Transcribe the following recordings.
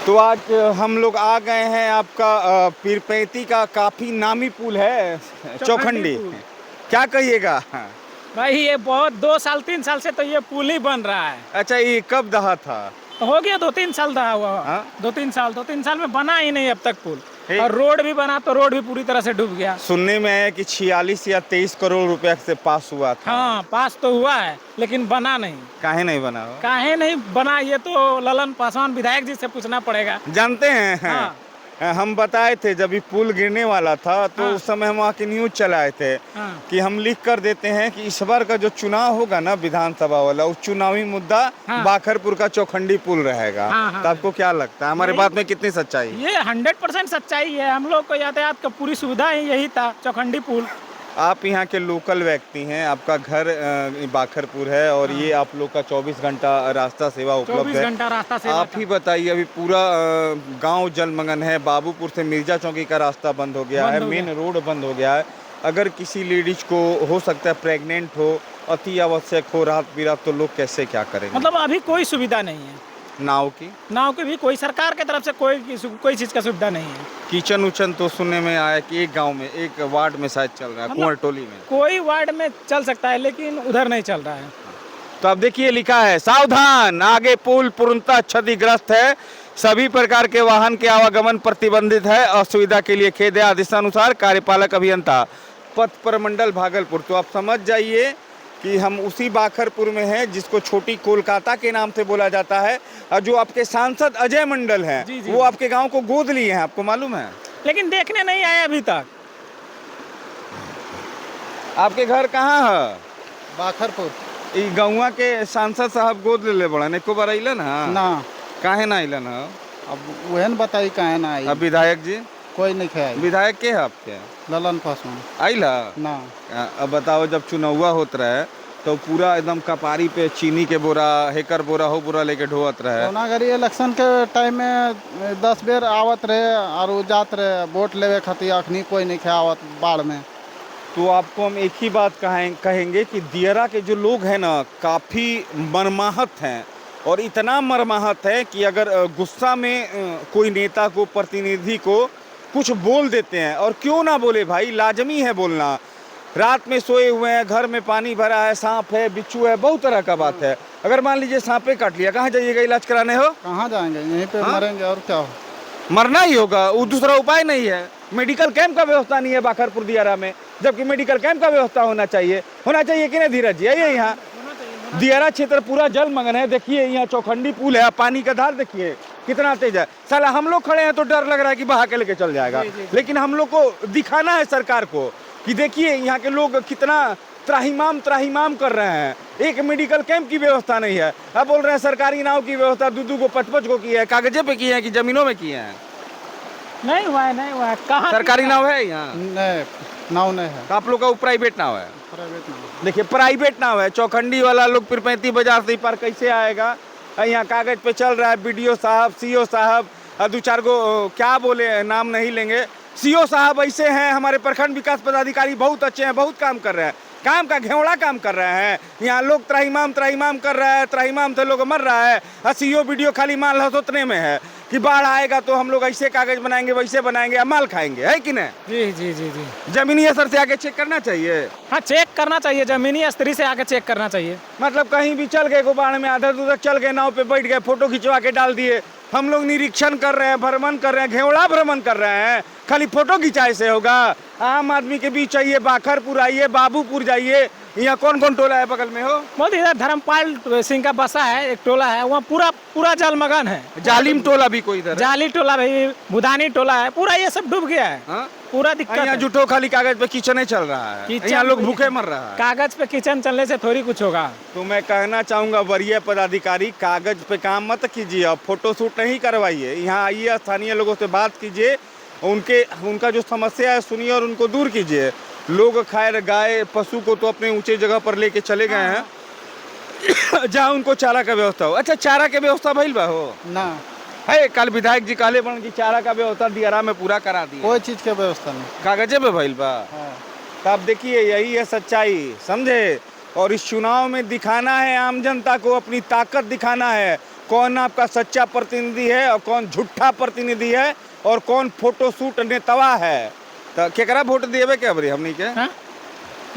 तो आज हम लोग आ गए हैं आपका पीरपैंती का काफ़ी नामी पुल है चौखंडी। पुल। क्या कहिएगा? भाई ये बहुत 2 साल 3 साल से तो ये पुल ही बन रहा है। अच्छा, ये कब दहा था? तो हो गया 2-3 साल रहा हुआ। हाँ? 2-3 साल में बना ही नहीं अब तक पुल। हे। और रोड भी बना तो रोड भी पूरी तरह से डूब गया। सुनने में आया कि 46 या 23 करोड़ रुपए से पास हुआ था। हाँ, पास तो हुआ है लेकिन बना नहीं। काहे नहीं बना हो? काहे नहीं बना ये तो ललन पासवान विधायक जी से पूछना पड़ेगा। जानते हैं? हाँ। हम बताए थे जब ये पुल गिरने वाला था तो हाँ। उस समय हम वहाँ की न्यूज चलाए थे हाँ। कि हम लिख कर देते हैं कि इस बार का जो चुनाव होगा ना विधानसभा वाला, उस चुनावी मुद्दा हाँ। बाखरपुर का चौखंडी पुल रहेगा। हाँ, हाँ। तो आपको क्या लगता है हमारे नहीं। बात में कितनी सच्चाई है? ये 100% सच्चाई है। हम लोग को यातायात का पूरी सुविधा ही यही था, चौखंडी पुल। आप यहाँ के लोकल व्यक्ति हैं, आपका घर बाखरपुर है और ये आप लोग का 24 घंटा रास्ता सेवा उपलब्ध 24 है। घंटा रास्ता सेवा आप ही बताइए, अभी पूरा गांव जलमग्न है। बाबूपुर से मिर्जा चौकी का रास्ता बंद हो गया है, मेन रोड बंद हो गया है। अगर किसी लेडीज को हो सकता है प्रेग्नेंट हो, अति आवश्यक हो, रात बिरात, तो लोग कैसे क्या करेंगे? मतलब अभी कोई सुविधा नहीं है नाव की भी कोई सरकार की तरफ से कोई चीज का सुविधा नहीं है। किचन उचन तो सुनने में आया कि एक गांव में, एक वार्ड में शायद चल रहा है, मतलब कुंवर टोली में। कोई वार्ड में चल सकता है लेकिन उधर नहीं चल रहा है। तो अब देखिए, लिखा है सावधान, आगे पुल पूर्णतः क्षतिग्रस्त है, सभी प्रकार के वाहन के आवागमन प्रतिबंधित है, असुविधा के लिए खेद है। आदेशानुसार कार्यपालक अभियंता पथ प्रमंडल भागलपुर। तो आप समझ जाइए कि हम उसी बाखरपुर में हैं जिसको छोटी कोलकाता के नाम से बोला जाता है, और जो आपके सांसद अजय मंडल हैं जी, जी, वो आपके गांव को गोद लिए हैं, आपको मालूम है? लेकिन देखने नहीं आए अभी तक। आपके घर कहाँ है? बाखरपुर ई गौवा के सांसद साहब गोद ले बड़न, एको बार अइलन है ना। काहे ना अइलन है? अब वहन बताई काहे ना आई। अब विधायक जी, कोई नहीं खाई। विधायक के है आपके? ललन पासवान आइला ना। अब बताओ, जब चुनावा होत रहे तो पूरा एकदम कपारी पे चीनी के बोरा, हेकर बोरा, हो बोरा लेके ढोवत रहे। कोनागरी इलेक्शन के टाइम में 10 बेर आवत रहे और वो जात रहे वोट लेवे खातिर। अखनी कोई नहीं आवत बाढ़ में। तो आपको हम एक ही बात कहेंगे कि दियरा के जो लोग हैं ना, काफ़ी मरमाहत हैं, और इतना मरमाहत है कि अगर गुस्सा में कोई नेता को, प्रतिनिधि को कुछ बोल देते हैं, और क्यों ना बोले भाई, लाजमी है बोलना। रात में सोए हुए हैं, घर में पानी भरा है, सांप है, बिच्छू है, बहुत तरह का बात है। अगर मान लीजिए सांपे काट लिया, कहाँ जाइएगा इलाज कराने? हो कहाँ जाएंगे? यहीं पे हाँ? मरेंगे और क्या हो। मरना ही होगा, वो दूसरा उपाय नहीं है। मेडिकल कैंप का व्यवस्था नहीं है बाखरपुर दियारा में, जबकि मेडिकल कैंप का व्यवस्था होना चाहिए कि नहीं धीरज जी? आइए, यहाँ दियारा क्षेत्र पूरा जलमग्न है। देखिए यहाँ चौखंडी पुल है, पानी का धार देखिए कितना तेज है। साला हम लोग खड़े हैं तो डर लग रहा है कि बहा के लेके चल जाएगा। लेकिन हम लोग को दिखाना है सरकार को कि देखिए यहाँ के लोग कितना त्राहिमाम कर रहे हैं। एक मेडिकल कैंप की व्यवस्था नहीं है। अब बोल रहे हैं सरकारी नाव की व्यवस्था 2-2 को 5-5 को की है, कागजे पे की है कि जमीनों में किए हैं? नहीं हुआ है। कहाँ सरकारी नाव है यहाँ? नहीं, नाव नहीं है। तो आप लोग का वो प्राइवेट नाव है? प्राइवेट नाव। देखिए प्राइवेट नाव है। चौखंडी वाला लोग पीरपैंती बाजार से पार कैसे आएगा? यहाँ कागज पे चल रहा है, बीडीओ साहब, सीओ साहब, 2-4 गो क्या बोले, नाम नहीं लेंगे। सीओ साहब ऐसे हैं, हमारे प्रखंड विकास पदाधिकारी बहुत अच्छे हैं, बहुत काम कर रहे हैं, काम का घेवड़ा काम कर रहे हैं। यहाँ लोग त्राहिमाम कर रहा है, त्राहिमाम से लोग मर रहा है, और सीओ बीडीओ खाली माल हसोतने में है कि बाढ़ आएगा तो हम लोग ऐसे कागज बनाएंगे, वैसे बनाएंगे, माल खाएंगे, है कि नहीं? जी जी जी जी। जमीनी असर से आके चेक करना चाहिए। हाँ, चेक करना चाहिए, जमीनी स्त्री से आके चेक करना चाहिए। मतलब कहीं भी चल गए, को बाढ़ में आधा दूर तक चल गए, नाव पे बैठ गए, फोटो खिंचवा के डाल दिए। हम लोग निरीक्षण कर रहे हैं, भ्रमण कर रहे हैं, घेवड़ा भ्रमण कर रहे हैं, खाली फोटो खिंचाए से होगा? आम आदमी के बीच चाहिए, बाखरपुर आइए, बाबूपुर जाइए। यहाँ कौन कौन टोला है बगल में? हो बहुत इधर धर्मपाल सिंह का बसा है, एक टोला है, वहाँ पूरा जलमग्न है। जालिम टोला भी कोई इधर? जाली टोला भाई, बुधानी टोला है, पूरा ये सब डूब गया है। हाँ? पूरा दिक्कत यहाँ है। जुटो खाली कागज पे किचन चल रहा है, यहाँ लोग भूखे मर रहा है। कागज पे किचन चलने से थोड़ी कुछ होगा। तो मैं कहना चाहूँगा वरीय पदाधिकारी, कागज पे काम मत कीजिए, अब फोटो शूट नहीं करवाइए। यहाँ आइए, स्थानीय लोगों से बात कीजिए, उनका जो समस्या है सुनिए और उनको दूर कीजिए। लोग खैर गाय पशु को तो अपने ऊंचे जगह पर लेके चले गए हैं जहाँ उनको चारा का व्यवस्था हो। अच्छा, चारा के व्यवस्था भइल बा? हो ना है, कल विधायक जी कहले बन की चारा का व्यवस्था दियारा में पूरा करा दिया, कोई चीज के व्यवस्था नहीं। कागजे पे भइल बा। हाँ। तो आप देखिए, यही है सच्चाई, समझे? और इस चुनाव में दिखाना है आम जनता को, अपनी ताकत दिखाना है। कौन आपका सच्चा प्रतिनिधि है और कौन झूठा प्रतिनिधि है और कौन फोटो शूट नेतवा है। तो केकरा वोट दिए क्या बरी हमनी के? हाँ?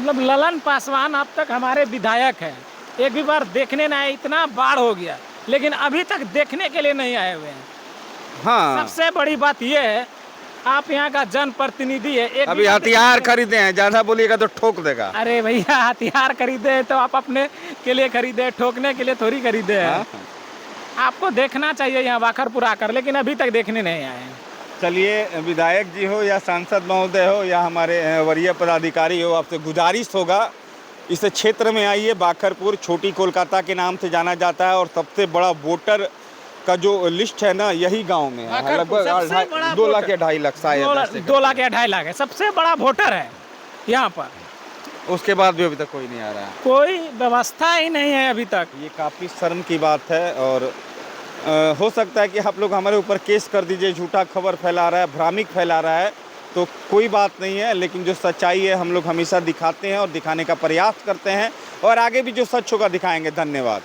मतलब ललन पासवान अब तक हमारे विधायक हैं, एक भी बार देखने ना आए, इतना बाढ़ हो गया लेकिन अभी तक देखने के लिए नहीं आए हुए हैं। हाँ, सबसे बड़ी बात यह है, आप यहाँ का जनप्रतिनिधि है, एक अभी भी बार हथियार खरीदे हैं, ज्यादा बोलिएगा तो ठोक देगा। अरे भैया हथियार खरीदे तो आप अपने के लिए खरीदे, ठोकने के लिए थोड़ी खरीदे हैं। आपको देखना चाहिए यहाँ बाखरपुर आकर, लेकिन अभी तक देखने नहीं आए हैं। चलिए, विधायक जी हो या सांसद महोदय हो या हमारे वरीय पदाधिकारी हो, आपसे गुजारिश होगा इस क्षेत्र में आइए। बाखरपुर छोटी कोलकाता के नाम से जाना जाता है और सबसे बड़ा वोटर का जो लिस्ट है ना, यही गांव में है। लगभग 2 लाख या 2.5 लाख शायद, 2 लाख या 2.5 लाख है, सबसे बड़ा वोटर है यहाँ पर। उसके बाद भी अभी तक कोई नहीं आ रहा है, कोई व्यवस्था ही नहीं है अभी तक। ये काफ़ी शर्म की बात है। और हो सकता है कि आप लोग हमारे ऊपर केस कर दीजिए, झूठा खबर फैला रहा है, भ्रामिक फैला रहा है, तो कोई बात नहीं है। लेकिन जो सच्चाई है हम लोग हमेशा दिखाते हैं और दिखाने का प्रयास करते हैं और आगे भी जो सच होगा दिखाएंगे। धन्यवाद।